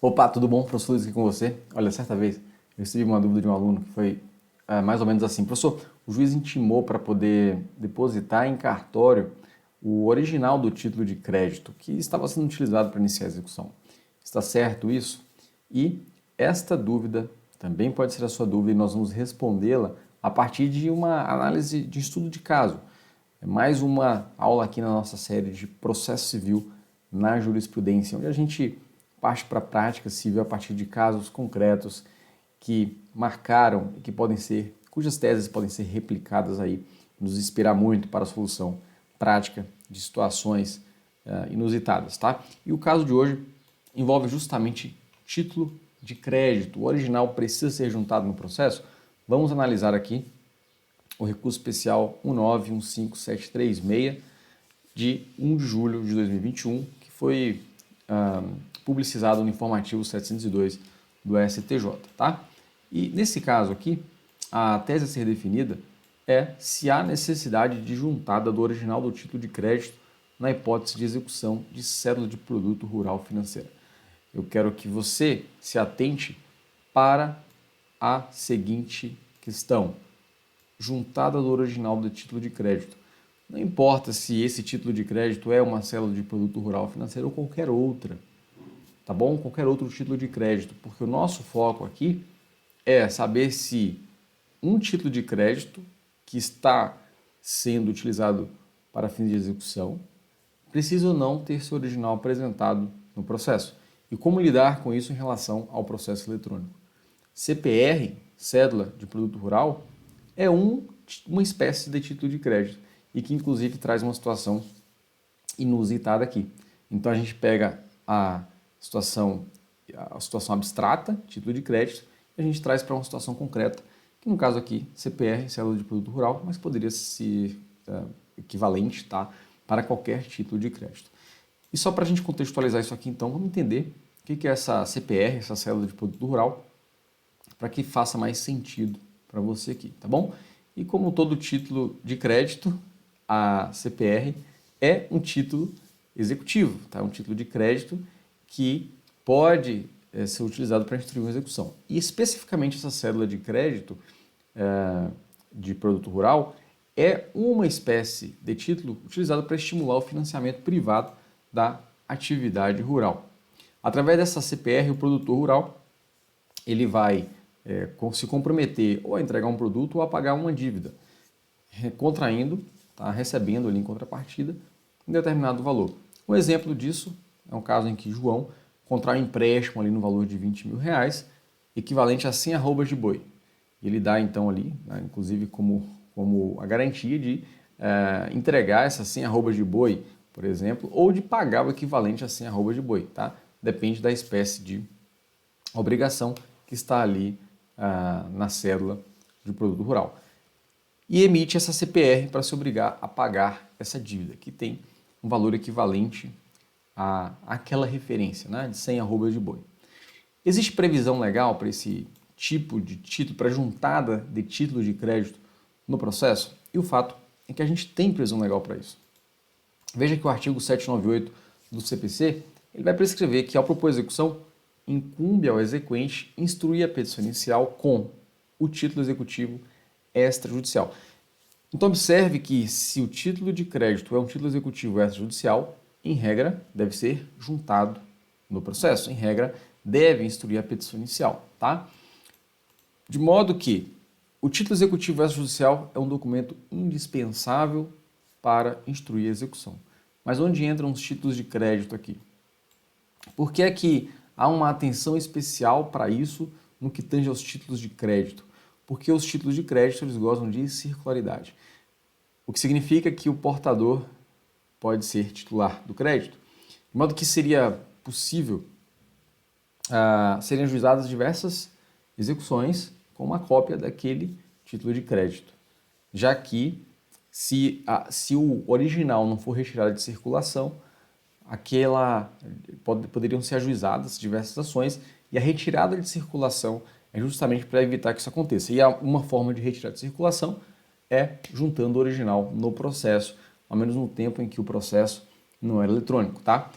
Opa, tudo bom? Professor Luiz aqui com você. Olha, certa vez eu recebi uma dúvida de um aluno que foi mais ou menos assim. Professor, o juiz intimou para poder depositar em cartório o original do título de crédito que estava sendo utilizado para iniciar a execução. Está certo isso? E esta dúvida também pode ser a sua dúvida e nós vamos respondê-la a partir de uma análise de estudo de caso. É mais uma aula aqui na nossa série de processo civil na jurisprudência, onde a gente parte para a prática civil a partir de casos concretos que marcaram e que podem ser, cujas teses podem ser replicadas aí, nos inspirar muito para a solução prática de situações inusitadas, tá? E o caso de hoje envolve justamente título de crédito. O original precisa ser juntado no processo? Vamos analisar aqui o recurso especial 1915736 de 1 de julho de 2021, que foi publicizado no informativo 702 do STJ, tá? E nesse caso aqui, a tese a ser definida é se há necessidade de juntada do original do título de crédito na hipótese de execução de cédula de produto rural financeira. Eu quero que você se atente para a seguinte questão: juntada do original do título de crédito. Não importa se esse título de crédito é uma cédula de produto rural financeiro ou qualquer outra, tá bom? Qualquer outro título de crédito, porque o nosso foco aqui é saber se um título de crédito que está sendo utilizado para fins de execução precisa ou não ter seu original apresentado no processo e como lidar com isso em relação ao processo eletrônico. CPR, cédula de produto rural, é uma espécie de título de crédito e que inclusive traz uma situação inusitada aqui. Então a gente pega a situação abstrata, título de crédito, e a gente traz para uma situação concreta, que no caso aqui, CPR, cédula de produto rural, mas poderia ser equivalente, tá, para qualquer título de crédito. E só para a gente contextualizar isso aqui, então, vamos entender o que é essa CPR, essa cédula de produto rural, para que faça mais sentido para você aqui, tá bom? E como todo título de crédito, a CPR é um título executivo, tá? Um título de crédito que pode ser utilizado para instruir uma execução. E especificamente essa cédula de crédito de produto rural é uma espécie de título utilizado para estimular o financiamento privado da atividade rural. Através dessa CPR, o produtor rural ele vai se comprometer ou a entregar um produto ou a pagar uma dívida, contraindo, tá, recebendo ali em contrapartida um determinado valor. Um exemplo disso é um caso em que João contrai um empréstimo ali no valor de 20 mil reais, equivalente a 100 arrobas de boi. Ele dá então ali, né, inclusive como a garantia de entregar essas 100 arrobas de boi, por exemplo, ou de pagar o equivalente a 100 arrobas de boi, tá? Depende da espécie de obrigação que está ali na cédula de produto rural. E emite essa CPR para se obrigar a pagar essa dívida, que tem um valor equivalente àquela referência, né, de 100 arrobas de boi. Existe previsão legal para esse tipo de título, para juntada de título de crédito no processo? E o fato é que a gente tem previsão legal para isso. Veja que o artigo 798 do CPC ele vai prescrever que, ao propor execução, incumbe ao exequente instruir a petição inicial com o título executivo extrajudicial. Então observe que se o título de crédito é um título executivo extrajudicial, em regra deve ser juntado no processo, em regra deve instruir a petição inicial, tá? De modo que o título executivo extrajudicial é um documento indispensável para instruir a execução. Mas onde entram os títulos de crédito aqui? Por que é que há uma atenção especial para isso no que tange aos títulos de crédito? Porque os títulos de crédito eles gozam de circularidade, o que significa que o portador pode ser titular do crédito, de modo que seria possível serem ajuizadas diversas execuções com uma cópia daquele título de crédito, já que se o original não for retirado de circulação, poderiam ser ajuizadas diversas ações e a retirada de circulação é justamente para evitar que isso aconteça. E uma forma de retirar de circulação é juntando o original no processo, ao menos no tempo em que o processo não era eletrônico, tá?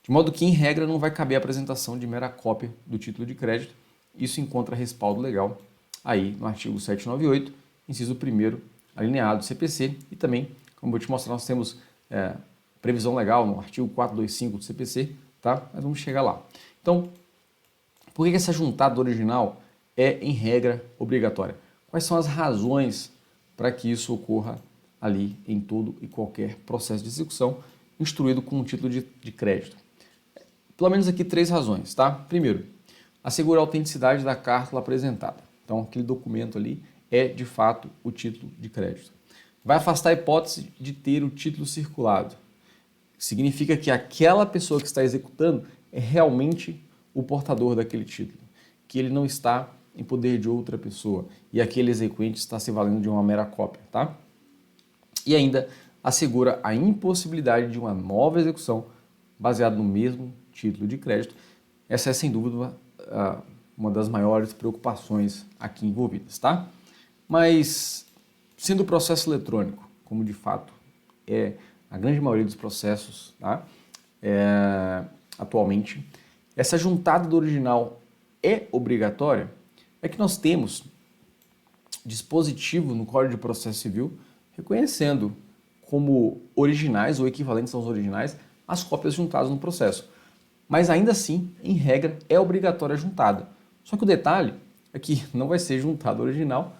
de modo que, em regra, não vai caber a apresentação de mera cópia do título de crédito. Isso encontra respaldo legal aí no artigo 798, inciso 1º, alineado do CPC, e também, como eu vou te mostrar, nós temos previsão legal no artigo 425 do CPC, tá? Mas vamos chegar lá. Então, por que essa juntada original é, em regra, obrigatória? Quais são as razões para que isso ocorra ali em todo e qualquer processo de execução instruído com um título de crédito? Pelo menos aqui 3 razões, tá? Primeiro, assegurar a autenticidade da carta apresentada. Então, aquele documento ali é, de fato, o título de crédito. Vai afastar a hipótese de ter o título circulado. Significa que aquela pessoa que está executando é realmente o portador daquele título, que ele não está em poder de outra pessoa e aquele exequente está se valendo de uma mera cópia, tá? E ainda assegura a impossibilidade de uma nova execução baseada no mesmo título de crédito. Essa é, sem dúvida, uma das maiores preocupações aqui envolvidas, tá? Mas, sendo o processo eletrônico, como de fato é a grande maioria dos processos, tá? Atualmente, essa juntada do original é obrigatória, é que nós temos dispositivo no Código de Processo Civil reconhecendo como originais ou equivalentes aos originais as cópias juntadas no processo. Mas ainda assim, em regra, é obrigatória a juntada. Só que o detalhe é que não vai ser juntado o original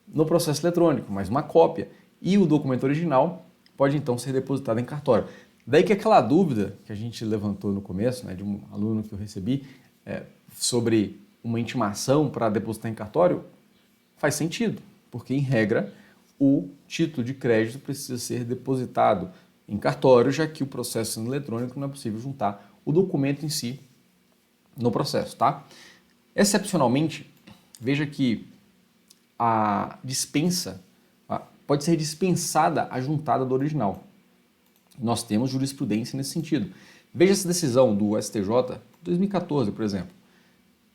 no processo eletrônico, mas uma cópia. E o documento original pode então ser depositado em cartório. Daí que aquela dúvida que a gente levantou no começo, né, de um aluno que eu recebi, sobre uma intimação para depositar em cartório, faz sentido, porque em regra o título de crédito precisa ser depositado em cartório, já que o processo sendo eletrônico não é possível juntar o documento em si no processo, tá? Excepcionalmente, veja que a dispensa pode ser dispensada a juntada do original. Nós temos jurisprudência nesse sentido. Veja essa decisão do STJ 2014, por exemplo,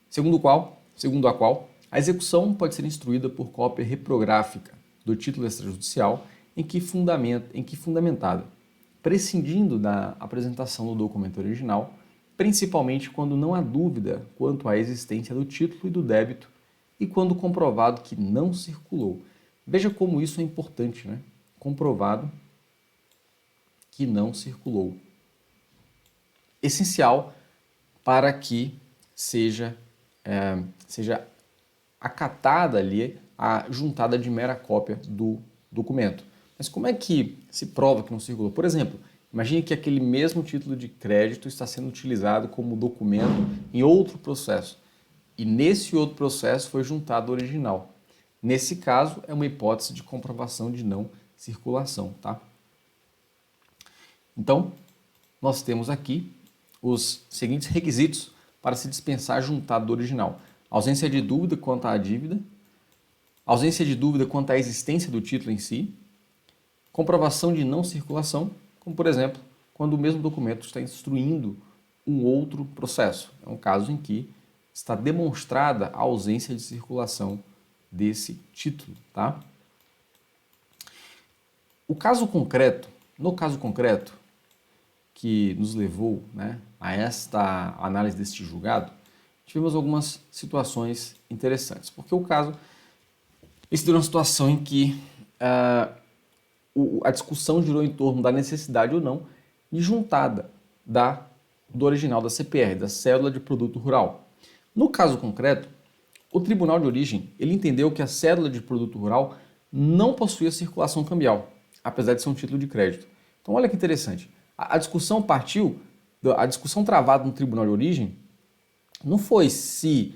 segundo a qual a execução pode ser instruída por cópia reprográfica do título extrajudicial em que fundamentada, prescindindo da apresentação do documento original, principalmente quando não há dúvida quanto à existência do título e do débito e quando comprovado que não circulou. Veja como isso é importante, né? Comprovado que não circulou. Essencial para que seja acatada ali a juntada de mera cópia do documento. Mas como é que se prova que não circulou? Por exemplo, imagine que aquele mesmo título de crédito está sendo utilizado como documento em outro processo. E nesse outro processo foi juntado o original. Nesse caso, é uma hipótese de comprovação de não circulação, tá? Então, nós temos aqui os seguintes requisitos para se dispensar a juntada do original: ausência de dúvida quanto à dívida, ausência de dúvida quanto à existência do título em si, comprovação de não circulação, como por exemplo, quando o mesmo documento está instruindo um outro processo. É um caso em que está demonstrada a ausência de circulação desse título, tá? No caso concreto que nos levou, né, a esta análise deste julgado, tivemos algumas situações interessantes, porque o caso esse deu uma situação em que a discussão girou em torno da necessidade ou não de juntada do original da CPR, da cédula de produto rural. No caso concreto, o Tribunal de Origem ele entendeu que a cédula de produto rural não possuía circulação cambial, apesar de ser um título de crédito. Então olha que interessante, a discussão travada no Tribunal de Origem não foi se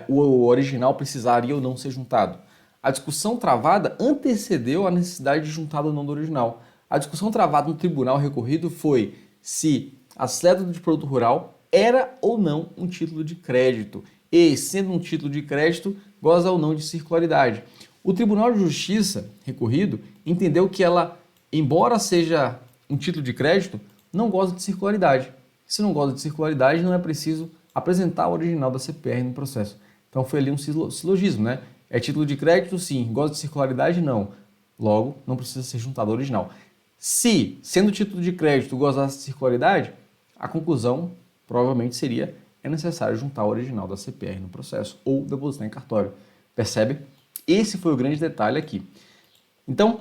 o original precisaria ou não ser juntado. A discussão travada antecedeu a necessidade de juntada ou não do original. A discussão travada no tribunal recorrido foi se a cédula de produto rural era ou não um título de crédito e, sendo um título de crédito, goza ou não de circularidade. O Tribunal de Justiça recorrido entendeu que ela, embora seja um título de crédito, não goza de circularidade. Se não goza de circularidade, não é preciso apresentar o original da CPR no processo. Então foi ali um silogismo, né? É título de crédito, sim. Goza de circularidade, não. Logo, não precisa ser juntado ao original. Se, sendo título de crédito, gozasse de circularidade, a conclusão provavelmente seria: é necessário juntar o original da CPR no processo ou depositar em cartório. Percebe? Esse foi o grande detalhe aqui. Então,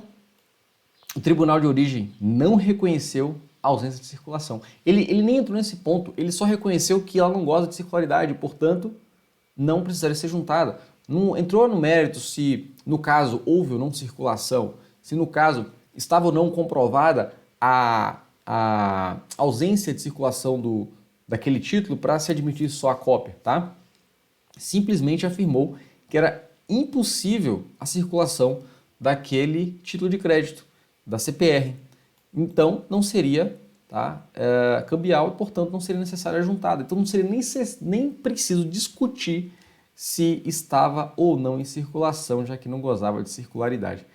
o tribunal de origem não reconheceu a ausência de circulação. Ele nem entrou nesse ponto, ele só reconheceu que ela não goza de circularidade, portanto, não precisaria ser juntada. Não entrou no mérito se, no caso, houve ou não circulação, se, no caso, estava ou não comprovada a ausência de circulação daquele título para se admitir só a cópia, tá? Simplesmente afirmou que era impossível a circulação daquele título de crédito, da CPR. Então, não seria cambial e, portanto, não seria necessária a juntada. Então, não seria nem preciso discutir se estava ou não em circulação, já que não gozava de circularidade.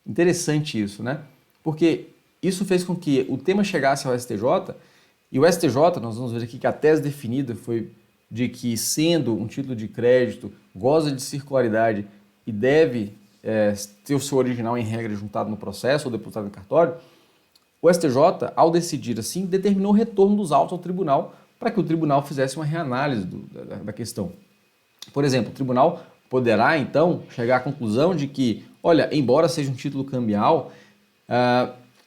Interessante isso, né? Porque isso fez com que o tema chegasse ao STJ, e o STJ, nós vamos ver aqui que a tese definida foi de que, sendo um título de crédito, goza de circularidade e deve ter o seu original em regra juntado no processo ou depositado em cartório. O STJ, ao decidir assim, determinou o retorno dos autos ao tribunal para que o tribunal fizesse uma reanálise da questão. Por exemplo, o tribunal poderá, então, chegar à conclusão de que, olha, embora seja um título cambial,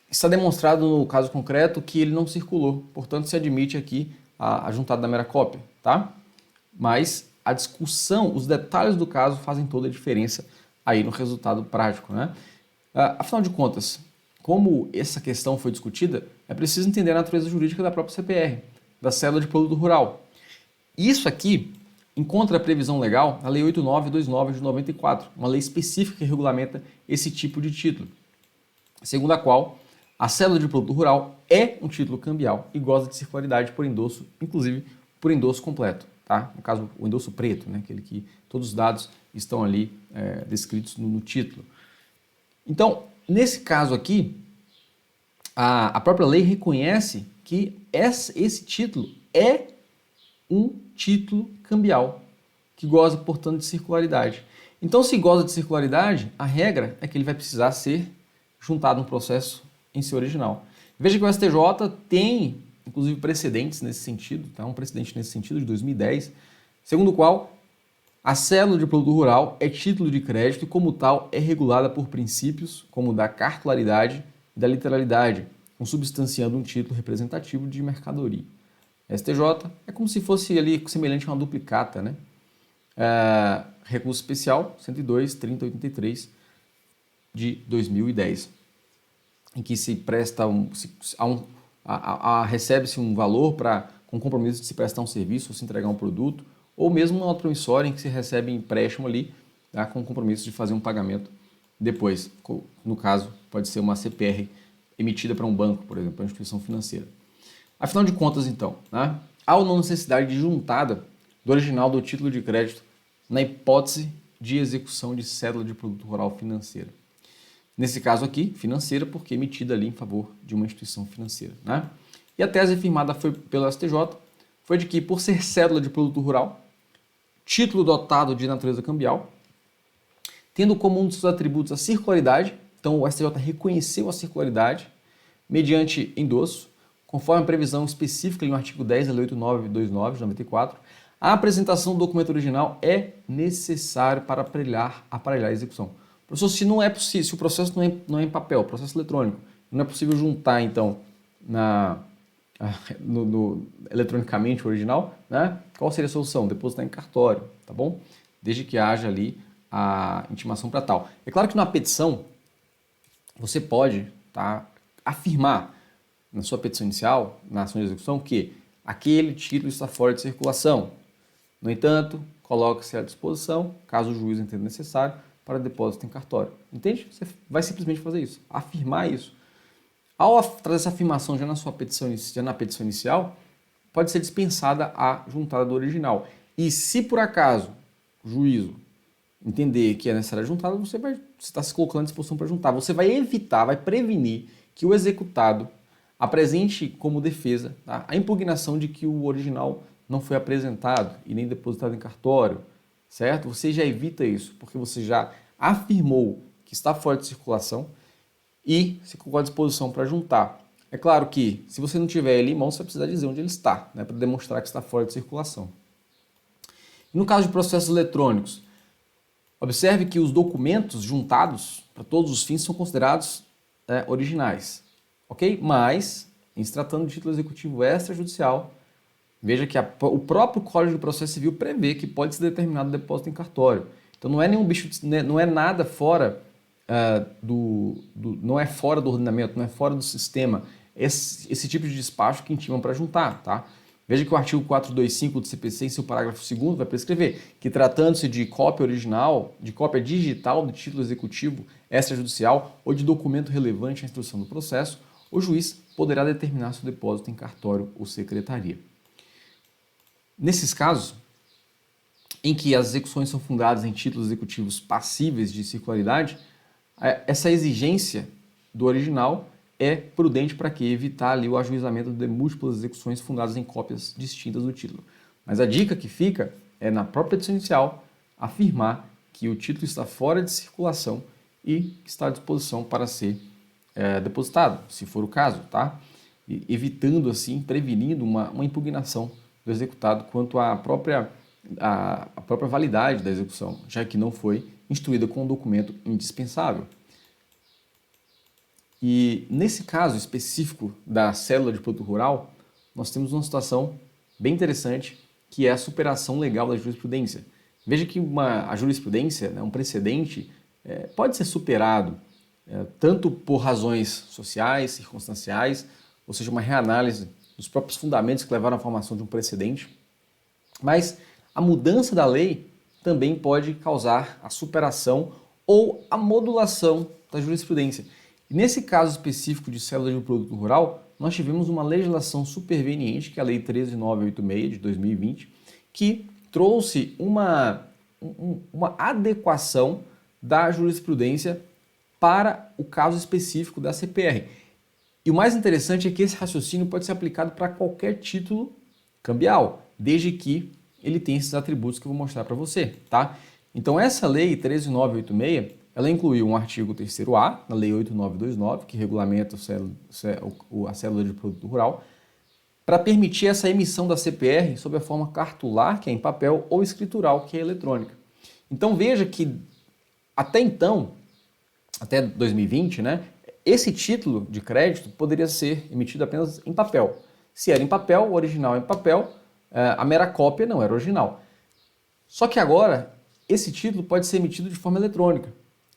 está demonstrado no caso concreto que ele não circulou, portanto, se admite aqui a juntada da mera cópia, tá? Mas a discussão, os detalhes do caso fazem toda a diferença aí no resultado prático, né? Afinal de contas, como essa questão foi discutida, é preciso entender a natureza jurídica da própria CPR, da cédula de produto rural. Isso aqui encontra a previsão legal na Lei 8929 de 94, uma lei específica que regulamenta esse tipo de título, segundo a qual a cédula de produto rural é um título cambial e goza de circularidade por endosso, inclusive por endosso completo, tá? No caso, o endosso preto, né? Aquele que todos os dados estão ali descritos no título. Então, nesse caso aqui, a própria lei reconhece que esse título é um título cambial, que goza, portanto, de circularidade. Então, se goza de circularidade, a regra é que ele vai precisar ser juntado no processo em seu original. Veja que o STJ tem, inclusive, precedentes nesse sentido, tá? Um precedente nesse sentido de 2010, segundo o qual a cédula de produto rural é título de crédito e, como tal, é regulada por princípios como da cartularidade e da literalidade, consubstanciando um título representativo de mercadoria. STJ é como se fosse ali semelhante a uma duplicata, né? Recurso especial 102.3083 de 2010, em que se presta recebe-se um valor com compromisso de se prestar um serviço ou se entregar um produto, ou mesmo uma nota promissória em que se recebe empréstimo ali, tá, com compromisso de fazer um pagamento depois. No caso, pode ser uma CPR emitida para um banco, por exemplo, uma instituição financeira. Afinal de contas, então, né, há ou não necessidade de juntada do original do título de crédito na hipótese de execução de cédula de produto rural financeira. Nesse caso aqui, financeira, porque emitida ali em favor de uma instituição financeira, né? E a tese firmada pelo STJ foi de que, por ser cédula de produto rural, título dotado de natureza cambial, tendo como um dos seus atributos a circularidade, então o STJ reconheceu a circularidade mediante endosso, conforme a previsão específica no artigo 10 da Lei 8929 de 94, a apresentação do documento original é necessário para aparelhar a execução. Professor, se não é possível, se o processo não é em papel, processo eletrônico, não é possível juntar, então, eletronicamente o original, né? Qual seria a solução? Depositar em cartório, tá bom? Desde que haja ali a intimação para tal. É claro que na petição você pode afirmar na sua petição inicial, na ação de execução, que aquele título está fora de circulação. No entanto, coloca-se à disposição, caso o juiz entenda necessário, para depósito em cartório. Entende? Você vai simplesmente fazer isso, afirmar isso. Ao trazer essa afirmação já na petição inicial, pode ser dispensada a juntada do original. E se por acaso o juízo entender que é necessária a juntada, você está se colocando à disposição para juntar. Você vai evitar, vai prevenir que o executado apresente como defesa a impugnação de que o original não foi apresentado e nem depositado em cartório, certo? Você já evita isso, porque você já afirmou que está fora de circulação e se colocou à disposição para juntar. É claro que, se você não tiver ele em mão, você vai precisar dizer onde ele está, né, para demonstrar que está fora de circulação. E no caso de processos eletrônicos, observe que os documentos juntados para todos os fins são considerados originais, ok? Mas, em se tratando de título executivo extrajudicial, veja que o próprio Código de Processo Civil prevê que pode ser determinado depósito em cartório. Então não é nenhum bicho, não é nada fora não é fora do ordenamento, não é fora do sistema esse tipo de despacho que intimam para juntar, tá? Veja que o artigo 425 do CPC, em seu parágrafo 2º, vai prescrever que, tratando-se de cópia original, de cópia digital do título executivo extrajudicial ou de documento relevante à instrução do processo, o juiz poderá determinar seu depósito em cartório ou secretaria. Nesses casos, em que as execuções são fundadas em títulos executivos passíveis de circularidade, essa exigência do original é prudente para que evitar ali o ajuizamento de múltiplas execuções fundadas em cópias distintas do título. Mas a dica que fica é, na própria petição inicial, afirmar que o título está fora de circulação e está à disposição para ser depositado, se for o caso, tá? E evitando assim, prevenindo uma impugnação do executado quanto à própria validade da execução, já que não foi instruída com um documento indispensável. E nesse caso específico da cédula de produto rural, nós temos uma situação bem interessante, que é a superação legal da jurisprudência. Veja que a jurisprudência, né, um precedente, pode ser superado tanto por razões sociais, circunstanciais, ou seja, uma reanálise dos próprios fundamentos que levaram à formação de um precedente, mas a mudança da lei também pode causar a superação ou a modulação da jurisprudência. E nesse caso específico de cédula de produto rural, nós tivemos uma legislação superveniente, que é a Lei 13.986 de 2020, que trouxe uma adequação da jurisprudência para o caso específico da CPR. E o mais interessante é que esse raciocínio pode ser aplicado para qualquer título cambial, desde que ele tenha esses atributos que eu vou mostrar para você, tá? Então essa lei 13.986, ela incluiu um artigo 3º-A, na lei 8.929, que regulamenta a cédula de produto rural, para permitir essa emissão da CPR sob a forma cartular, que é em papel, ou escritural, que é eletrônica. Então veja que até então, até 2020, né, esse título de crédito poderia ser emitido apenas em papel. Se era em papel, o original é em papel, a mera cópia não era original. Só que agora, esse título pode ser emitido de forma eletrônica.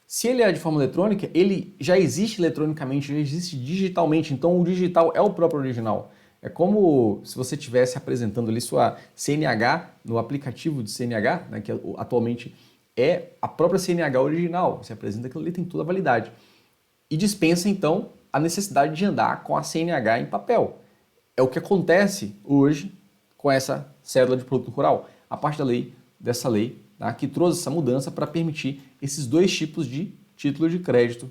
Se ele é de forma eletrônica, ele já existe eletronicamente, já existe digitalmente, então o digital é o próprio original. É como se você estivesse apresentando ali sua CNH no aplicativo de CNH, né, que atualmente é a própria CNH original. Você apresenta aquilo ali, tem toda a validade. E dispensa, então, a necessidade de andar com a CNH em papel. É o que acontece hoje com essa cédula de produto rural, a parte dessa lei, tá, que trouxe essa mudança para permitir esses dois tipos de título de crédito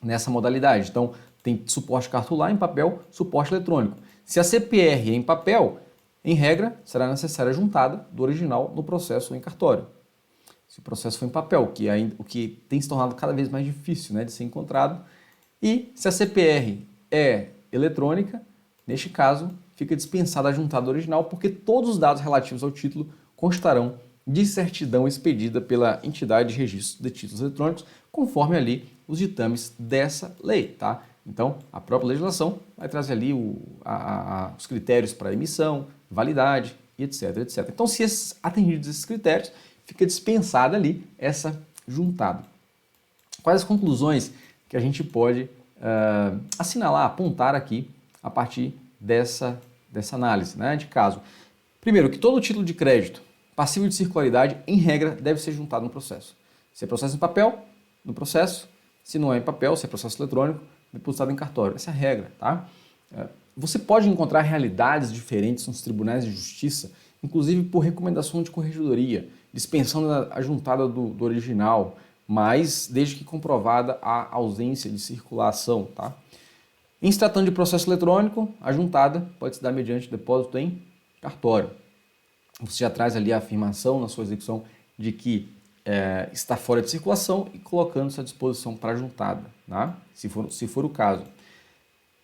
nessa modalidade. Então, tem suporte cartular em papel, suporte eletrônico. Se a CPR é em papel, em regra, será necessária a juntada do original no processo ou em cartório. Se o processo for em papel, o que tem se tornado cada vez mais difícil, né, de ser encontrado. E se a CPR é eletrônica, neste caso, fica dispensada a juntada original, porque todos os dados relativos ao título constarão de certidão expedida pela entidade de registro de títulos eletrônicos, conforme ali os ditames dessa lei, tá? Então, a própria legislação vai trazer ali os critérios para emissão, validade, e etc, etc. Então, se atendidos esses critérios, fica dispensada ali essa juntada. Quais as conclusões que a gente pode assinalar, apontar aqui a partir dessa análise, né, de caso? Primeiro, que todo título de crédito passível de circularidade, em regra, deve ser juntado no processo. Se é processo em papel, no processo. Se não é em papel, se é processo eletrônico, depositado em cartório. Essa é a regra, tá? Você pode encontrar realidades diferentes nos tribunais de justiça, inclusive por recomendação de corregedoria, dispensando a juntada do original, mas desde que comprovada a ausência de circulação, tá? Em se tratando de processo eletrônico, a juntada pode se dar mediante depósito em cartório. Você já traz ali a afirmação na sua execução de que está fora de circulação e colocando-se à disposição para a juntada, tá? Se for o caso.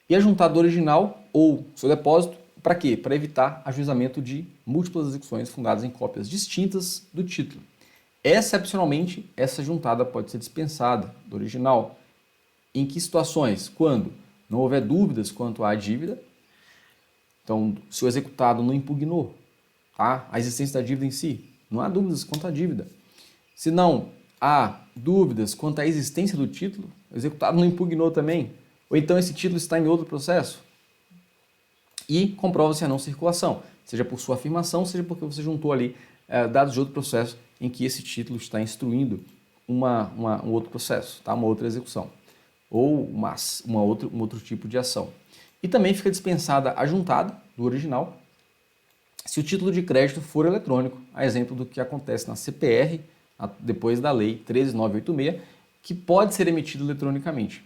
E a juntada do original ou seu depósito, para quê? Para evitar ajuizamento de múltiplas execuções fundadas em cópias distintas do título. Excepcionalmente, essa juntada pode ser dispensada do original. Em que situações? Quando não houver dúvidas quanto à dívida, então, se o executado não impugnou, tá, a existência da dívida em si, não há dúvidas quanto à dívida. Se não há dúvidas quanto à existência do título, o executado não impugnou também, ou então esse título está em outro processo, e comprova-se a não circulação, seja por sua afirmação, seja porque você juntou ali dados de outro processo em que esse título está instruindo um outro processo, tá? Uma outra execução, ou um outro tipo de ação. E também fica dispensada a juntada do original se o título de crédito for eletrônico, a exemplo do que acontece na CPR, depois da Lei 13.986, que pode ser emitido eletronicamente.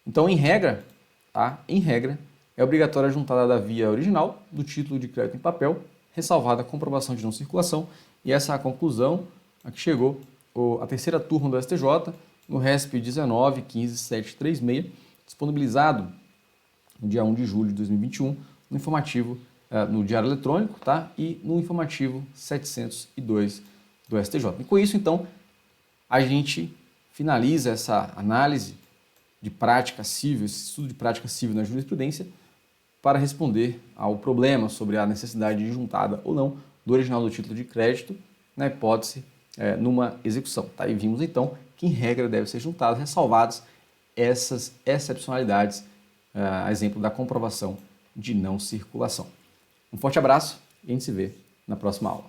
Então, em regra, tá? Em regra, é obrigatória a juntada da via original do título de crédito em papel, ressalvada a comprovação de não circulação, e essa é a conclusão a que chegou a terceira turma do STJ, no RESP 19.15.736, disponibilizado no dia 1 de julho de 2021, no informativo, no Diário Eletrônico, tá? E no informativo 702 do STJ. E com isso, então, a gente finaliza essa análise de prática civil, esse estudo de prática civil na jurisprudência, para responder ao problema sobre a necessidade de juntada ou não do original do título de crédito, na hipótese, numa execução. Tá? E vimos, então, que, em regra, deve ser juntado, ressalvadas essas excepcionalidades, a exemplo da comprovação de não circulação. Um forte abraço e a gente se vê na próxima aula.